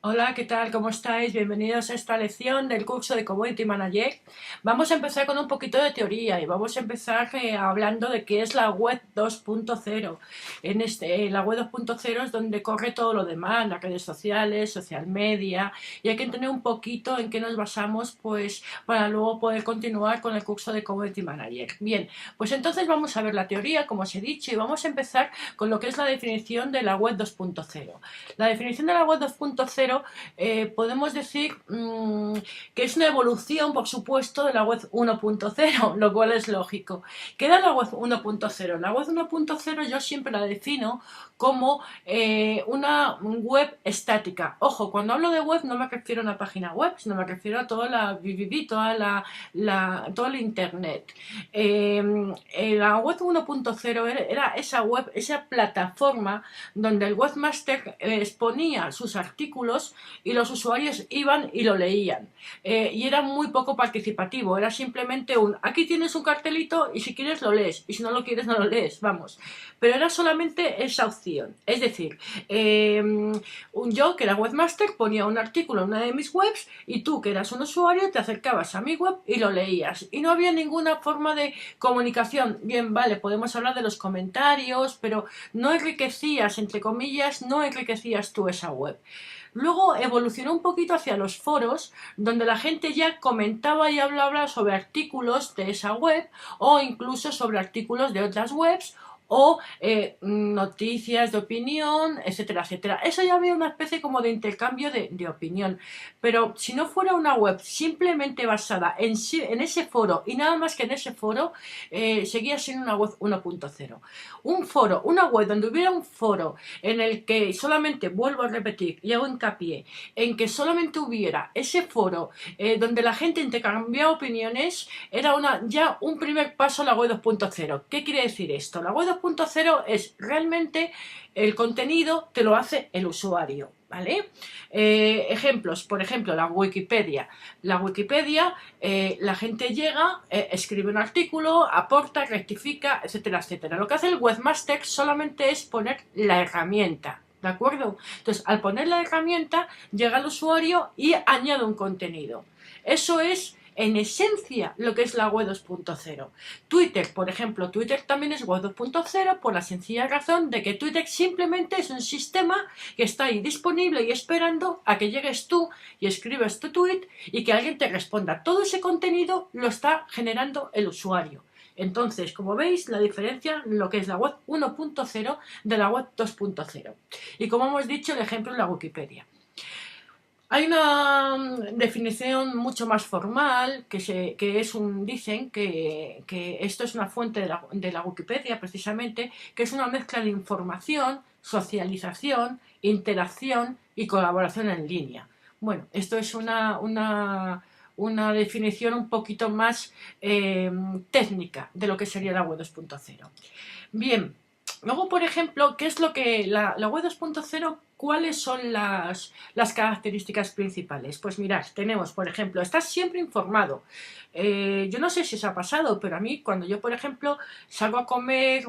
Hola, ¿qué tal? ¿Cómo estáis? Bienvenidos a esta lección del curso de Community Manager. Vamos a empezar con un poquito de teoría y vamos a empezar hablando de qué es la web 2.0. La web 2.0 es donde corre todo lo demás, las redes sociales, social media, y hay que entender un poquito en qué nos basamos, pues, para luego poder continuar con el curso de Community Manager. Bien, pues entonces vamos a ver la teoría, como os he dicho, y vamos a empezar con lo que es la definición de la web 2.0. La definición de la web 2.0 podemos decir que es una evolución, por supuesto, de la web 1.0, lo cual es lógico. ¿Qué da la web 1.0? La web 1.0 yo siempre la defino como una web estática. Ojo, cuando hablo de web no me refiero a una página web, sino me refiero a toda la todo el internet. La web 1.0 era esa web, esa plataforma donde el webmaster exponía sus artículos y los usuarios iban y lo leían. Y era muy poco participativo, era simplemente aquí tienes un cartelito y si quieres lo lees, y si no lo quieres no lo lees, vamos. Pero era solamente esa opción. Es decir, yo que era webmaster ponía un artículo en una de mis webs y tú que eras un usuario te acercabas a mi web y lo leías. Y no había ninguna forma de comunicación. Bien, vale, podemos hablar de los comentarios, pero no enriquecías, entre comillas, no enriquecías tú esa web. Luego evolucionó un poquito hacia los foros, donde la gente ya comentaba y hablaba sobre artículos de esa web o incluso sobre artículos de otras webs o noticias de opinión, etcétera, etcétera. Eso ya había una especie como de intercambio de opinión. Pero si no fuera una web simplemente basada en ese foro y nada más que en ese foro, seguía siendo una web 1.0. Un foro, una web donde hubiera un foro en el que solamente, vuelvo a repetir y hago hincapié, en que solamente hubiera ese foro donde la gente intercambiaba opiniones, era ya un primer paso a la web 2.0. ¿Qué quiere decir esto? La web 2.0 es realmente el contenido te lo hace el usuario. ¿Vale? Ejemplos, por ejemplo, la Wikipedia. La Wikipedia, la gente llega, escribe un artículo, aporta, rectifica, etcétera, etcétera. Lo que hace el webmaster solamente es poner la herramienta. ¿De acuerdo? Entonces, al poner la herramienta, llega el usuario y añade un contenido. Eso es en esencia lo que es la web 2.0. Twitter, por ejemplo, Twitter también es web 2.0 por la sencilla razón de que Twitter simplemente es un sistema que está ahí disponible y esperando a que llegues tú y escribas tu tweet y que alguien te responda. Todo ese contenido lo está generando el usuario. Entonces, como veis, la diferencia lo que es la web 1.0 de la web 2.0. Y como hemos dicho, el ejemplo es la Wikipedia. Hay una definición mucho más formal que es dicen que esto es una fuente de la Wikipedia precisamente, que es una mezcla de información, socialización, interacción y colaboración en línea. Bueno, esto es una definición un poquito más técnica de lo que sería la web 2.0. Bien, luego, por ejemplo, ¿qué es lo que la web 2.0? ¿Cuáles son las características principales? Pues mirad, tenemos, por ejemplo, estás siempre informado. Yo no sé si os ha pasado, pero a mí cuando yo, por ejemplo, salgo a comer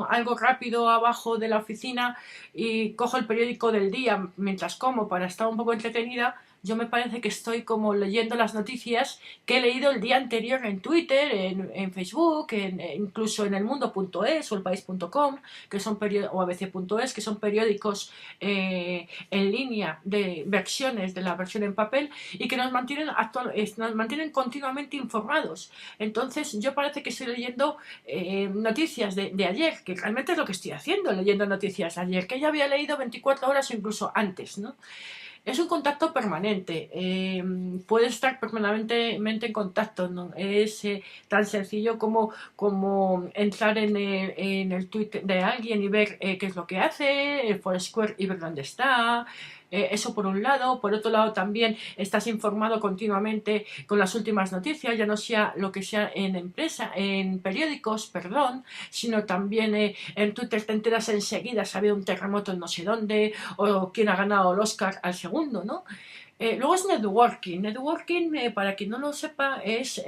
algo rápido abajo de la oficina y cojo el periódico del día mientras como para estar un poco entretenida, yo me parece que estoy como leyendo las noticias que he leído el día anterior en Twitter, en Facebook, incluso en elmundo.es o elpaís.com, que son o abc.es, que son periódicos en línea de versiones de la versión en papel y que nos mantienen continuamente informados. Entonces yo parece que estoy leyendo noticias de ayer, que realmente es lo que estoy haciendo, leyendo noticias de ayer, que ya había leído 24 horas o incluso antes, ¿no? Es un contacto permanente, puedes estar permanentemente en contacto, ¿no? Es tan sencillo como entrar en el tweet de alguien y ver qué es lo que hace, el Foursquare y ver dónde está. Eso por un lado. Por otro lado también estás informado continuamente con las últimas noticias, ya no sea lo que sea en periódicos, perdón, sino también en Twitter te enteras enseguida si ha habido un terremoto en no sé dónde o quién ha ganado el Oscar al segundo, ¿no? Luego es networking. Networking, para quien no lo sepa, es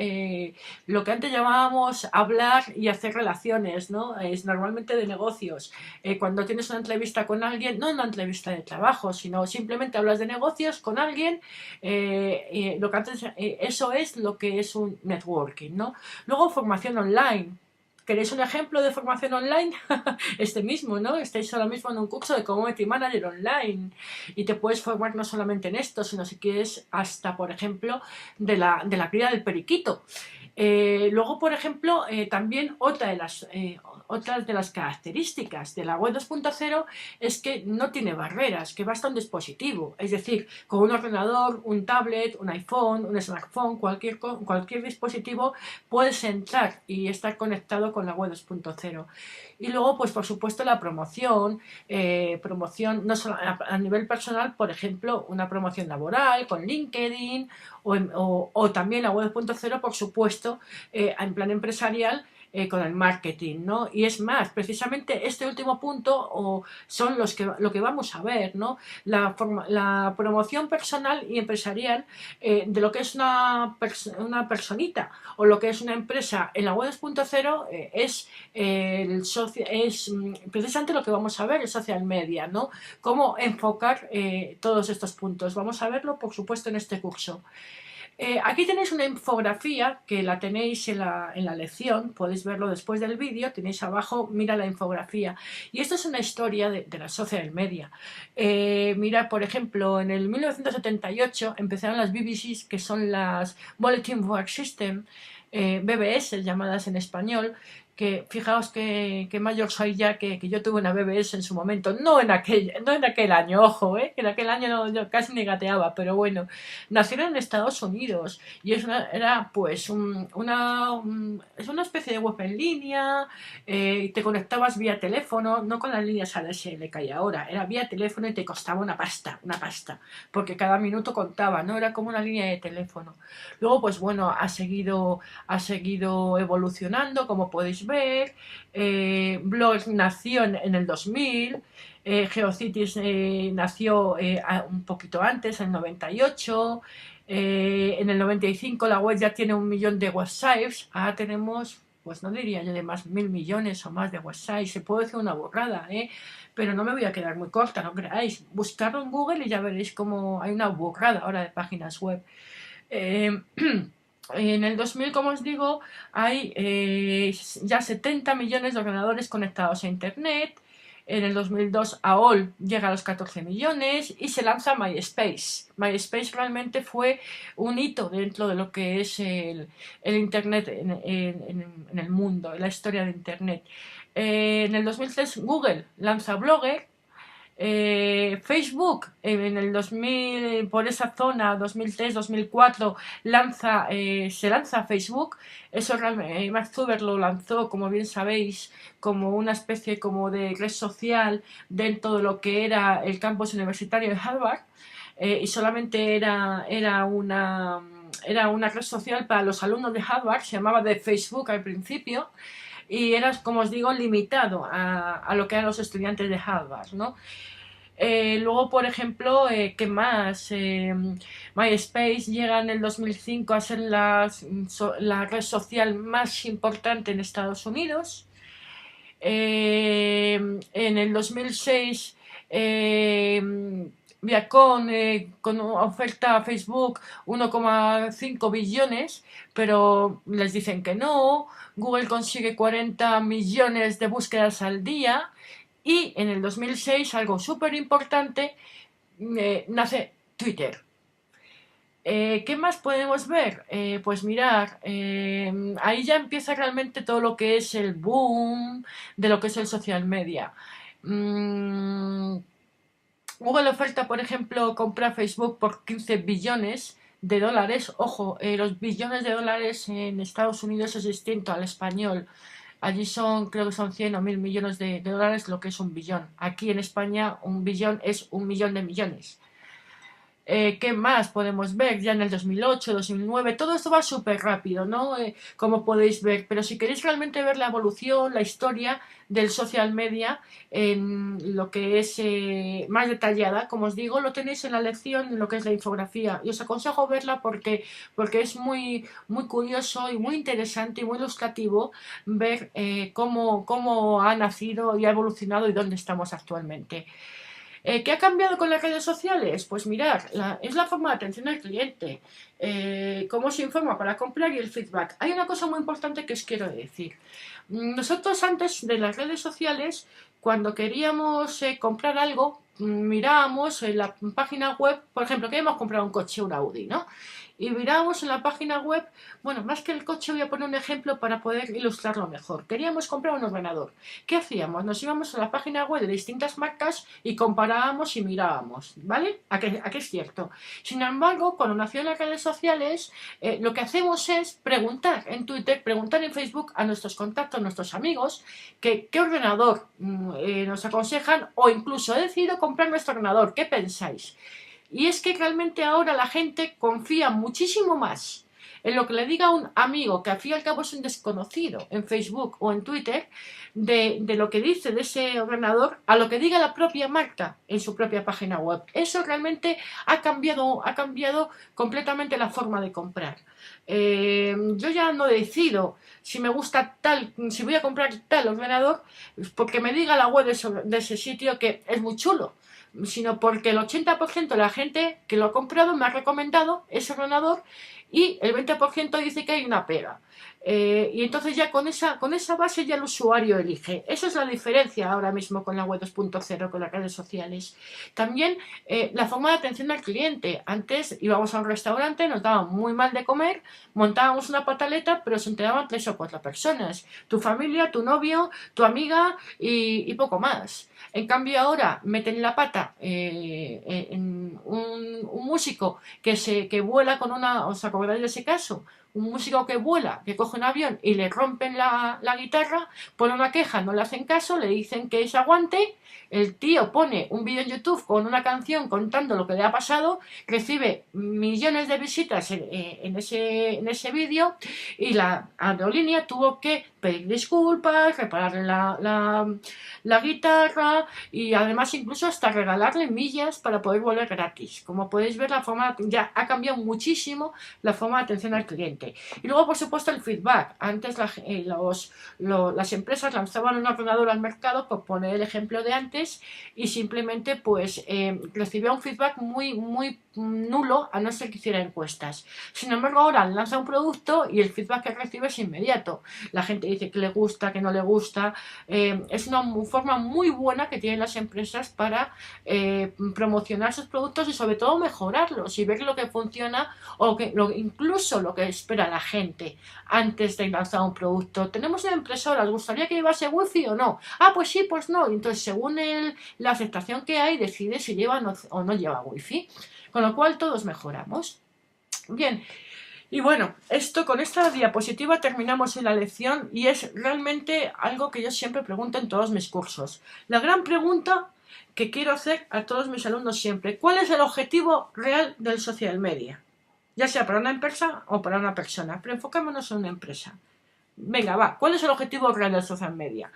lo que antes llamábamos hablar y hacer relaciones, ¿no? Es normalmente de negocios. Cuando tienes una entrevista con alguien, no una entrevista de trabajo, sino simplemente hablas de negocios con alguien, lo que antes, eso es lo que es un networking, ¿no? Luego formación online. ¿Queréis un ejemplo de formación online? Este mismo, ¿no? Estáis ahora mismo en un curso de Community Manager online y te puedes formar no solamente en esto, sino si quieres hasta, por ejemplo, de la cría del periquito. Luego, por ejemplo, también otras de las características de la web 2.0 es que no tiene barreras, que basta un dispositivo. Es decir, con un ordenador, un tablet, un iPhone, un smartphone, cualquier dispositivo, puedes entrar y estar conectado con la web 2.0. Y luego, pues por supuesto, la promoción no solo a nivel personal, por ejemplo, una promoción laboral con LinkedIn o también la web 2.0, por supuesto, en plan empresarial, con el marketing, ¿no? Y es más, precisamente este último punto son lo que vamos a ver, ¿no? La promoción personal y empresarial de lo que es una personita o lo que es una empresa en la web 2.0 precisamente lo que vamos a ver, el social media, ¿no? Cómo enfocar todos estos puntos. Vamos a verlo, por supuesto, en este curso. Aquí tenéis una infografía que la tenéis en la lección, podéis verlo después del vídeo, tenéis abajo, mira la infografía. Y esto es una historia de la social media. Mira, por ejemplo, en el 1978 empezaron las BBCs, que son las Bulletin Board System, BBS llamadas en español, que fijaos que mayor soy ya, que yo tuve una BBS en su momento, no en aquel año, ojo, que en aquel año yo casi ni gateaba, pero bueno, nacieron en Estados Unidos y era pues es una especie de web en línea, te conectabas vía teléfono, no con las líneas ADSL que hay ahora, era vía teléfono y te costaba una pasta, porque cada minuto contaba, ¿no? Era como una línea de teléfono. Luego, pues bueno, ha seguido evolucionando, como podéis ver. Blog nació en el 2000, GeoCities nació un poquito antes, en el 98. En el 95 la web ya tiene 1 millón de websites. Ahora tenemos, pues no diría yo de más 1.000 millones o más de websites. Se puede decir una burrada, pero no me voy a quedar muy corta, no creáis. Buscarlo en Google y ya veréis como hay una burrada ahora de páginas web. Eh, En el 2000, como os digo, hay ya 70 millones de ordenadores conectados a Internet. En el 2002 AOL llega a los 14 millones y se lanza MySpace. MySpace realmente fue un hito dentro de lo que es el Internet en el mundo, en la historia de Internet. En el 2003 Google lanza Blogger. Facebook en el 2000, por esa zona, 2003-2004, se lanza Facebook. Eso realmente Mark Zuckerberg lo lanzó, como bien sabéis, como una especie como de red social dentro de lo que era el campus universitario de Harvard, y solamente era una red social para los alumnos de Harvard, se llamaba de Facebook al principio, y era, como os digo, limitado a lo que eran los estudiantes de Harvard, ¿no? Luego, por ejemplo, ¿qué más? MySpace llega en el 2005 a ser la red social más importante en Estados Unidos. En el 2006, Viacom con oferta a Facebook 1,5 billones, pero les dicen que no. Google consigue 40 millones de búsquedas al día. Y en el 2006, algo súper importante, nace Twitter. ¿Qué más podemos ver? Pues mirar, ahí ya empieza realmente todo lo que es el boom de lo que es el social media. Google oferta, por ejemplo, comprar Facebook por 15 billones de dólares. Ojo, los billones de dólares en Estados Unidos es distinto al español. Allí creo que son 100 o 1.000 millones de dólares, lo que es un billón. Aquí en España un billón es 1 millón de millones. ¿Qué más podemos ver? Ya en el 2008, 2009, todo esto va súper rápido, ¿no? Como podéis ver, pero si queréis realmente ver la evolución, la historia del social media, en lo que es más detallada, como os digo, lo tenéis en la lección, en lo que es la infografía, y os aconsejo verla porque es muy curioso y muy interesante y muy ilustrativo ver cómo ha nacido y ha evolucionado y dónde estamos actualmente. ¿Qué ha cambiado con las redes sociales? Pues mirar, es la forma de atención al cliente, cómo se informa para comprar y el feedback. Hay una cosa muy importante que os quiero decir. Nosotros antes de las redes sociales, cuando queríamos comprar algo, mirábamos en la página web, por ejemplo, queríamos comprar un coche, un Audi, ¿no? Y mirábamos en la página web, bueno, más que el coche voy a poner un ejemplo para poder ilustrarlo mejor. Queríamos comprar un ordenador. ¿Qué hacíamos? Nos íbamos a la página web de distintas marcas y comparábamos y mirábamos, ¿vale? ¿A qué es cierto? Sin embargo, cuando nacieron las redes sociales, lo que hacemos es preguntar en Twitter, preguntar en Facebook a nuestros contactos, a nuestros amigos, qué ordenador nos aconsejan, o incluso he decidido comprar nuestro ordenador, ¿qué pensáis? Y es que realmente ahora la gente confía muchísimo más en lo que le diga un amigo, que al fin y al cabo es un desconocido, en Facebook o en Twitter, de lo que dice de ese ordenador, a lo que diga la propia marca en su propia página web. Eso realmente ha cambiado completamente la forma de comprar. Yo ya no decido si me gusta tal, si voy a comprar tal ordenador, porque me diga la web de ese sitio que es muy chulo, sino porque el 80% de la gente que lo ha comprado me ha recomendado ese ordenador y el 20% dice que hay una pega. Y entonces ya con esa base ya el usuario elige. Esa es la diferencia ahora mismo con la web 2.0, con las redes sociales. También la forma de atención al cliente. Antes íbamos a un restaurante, nos daban muy mal de comer, montábamos una pataleta, pero se enteraban 3 o 4 personas. Tu familia, tu novio, tu amiga y poco más. En cambio ahora meten la pata en un músico que vuela con una, ¿os acordáis de ese caso? Un músico que vuela, que coge un avión y le rompen la guitarra, pone una queja, no le hacen caso, le dicen que se aguante, el tío pone un vídeo en YouTube con una canción contando lo que le ha pasado, recibe millones de visitas en ese vídeo y la aerolínea tuvo que pedir disculpas, repararle la guitarra y además incluso hasta regalarle millas para poder volar gratis. Como podéis ver, la forma ya ha cambiado muchísimo la forma de atención al cliente. Y luego, por supuesto, el feedback. Antes las empresas lanzaban un ordenador al mercado, por poner el ejemplo de antes, y simplemente pues recibía un feedback muy nulo, a no ser que hiciera encuestas. Sin embargo, ahora lanza un producto y el feedback que recibe es inmediato. La gente dice que le gusta, que no le gusta. Es una forma muy buena que tienen las empresas para promocionar sus productos y sobre todo mejorarlos y ver lo que funciona o incluso lo que espera la gente antes de lanzar un producto. Tenemos una impresora, ¿os gustaría que llevase wifi o no? Ah, pues sí, pues no. Entonces, según la aceptación que hay, decide si lleva o no lleva wifi. Con lo cual todos mejoramos. Bien, y bueno, con esta diapositiva terminamos en la lección y es realmente algo que yo siempre pregunto en todos mis cursos. La gran pregunta que quiero hacer a todos mis alumnos siempre: ¿cuál es el objetivo real del social media? Ya sea para una empresa o para una persona, pero enfocémonos en una empresa. Venga, va, ¿cuál es el objetivo real del social media?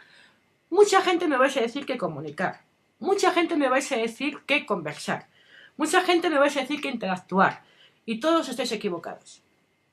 Mucha gente me vais a decir que comunicar, mucha gente me vais a decir que conversar, mucha gente me vais a decir que interactuar, y todos estáis equivocados.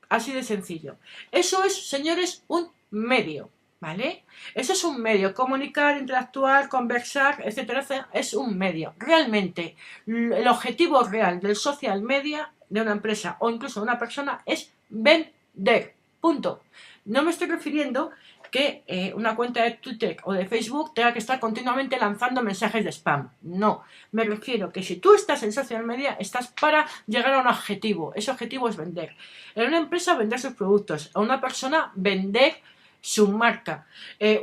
Así de sencillo. Eso es, señores, un medio, ¿vale? Eso es un medio. Comunicar, interactuar, conversar, etcétera, etcétera, es un medio. Realmente, el objetivo real del social media de una empresa o incluso de una persona es vender. Punto. No me estoy refiriendo que una cuenta de Twitter o de Facebook tenga que estar continuamente lanzando mensajes de spam. No, me refiero que si tú estás en social media, estás para llegar a un objetivo. Ese objetivo es vender. En una empresa, vender sus productos. A una persona, vender su marca.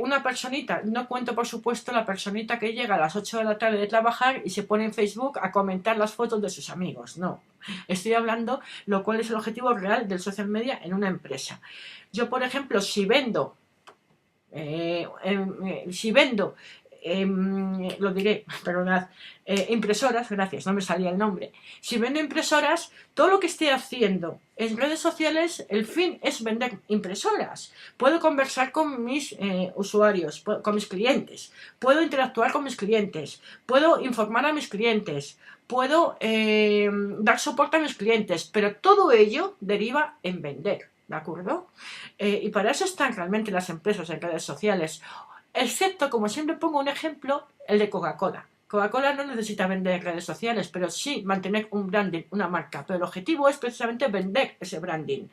Una personita, no cuento por supuesto la personita que llega a las 8 de la tarde de trabajar y se pone en Facebook a comentar las fotos de sus amigos. No, estoy hablando lo cual es el objetivo real del social media en una empresa. Yo, por ejemplo, si vendo lo diré, perdonad, impresoras, gracias, no me salía el nombre. Si vendo impresoras, todo lo que esté haciendo en redes sociales, el fin es vender impresoras. Puedo conversar con mis usuarios, con mis clientes, puedo interactuar con mis clientes, puedo informar a mis clientes, puedo dar soporte a mis clientes, pero todo ello deriva en vender, ¿de acuerdo? Y para eso están realmente las empresas en redes sociales, excepto, como siempre pongo un ejemplo, el de Coca-Cola. Coca-Cola no necesita vender en redes sociales, pero sí mantener un branding, una marca. Pero el objetivo es precisamente vender ese branding.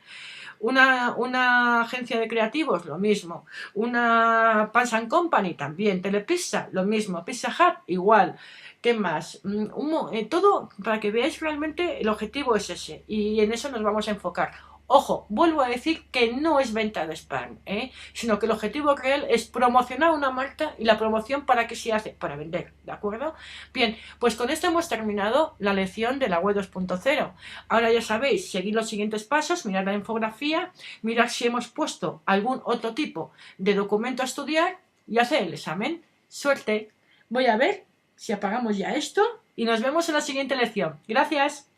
Una agencia de creativos, lo mismo. Una Pans and Company, también. Telepizza, lo mismo. Pizza Hut, igual. ¿Qué más? Todo para que veáis realmente el objetivo es ese. Y en eso nos vamos a enfocar. Ojo, vuelvo a decir que no es venta de spam, sino que el objetivo real es promocionar una marca y la promoción ¿para qué se hace? Para vender, ¿de acuerdo? Bien, pues con esto hemos terminado la lección de la web 2.0. Ahora ya sabéis, seguid los siguientes pasos, mirad la infografía, mirad si hemos puesto algún otro tipo de documento a estudiar y hacer el examen. ¡Suerte! Voy a ver si apagamos ya esto y nos vemos en la siguiente lección. Gracias.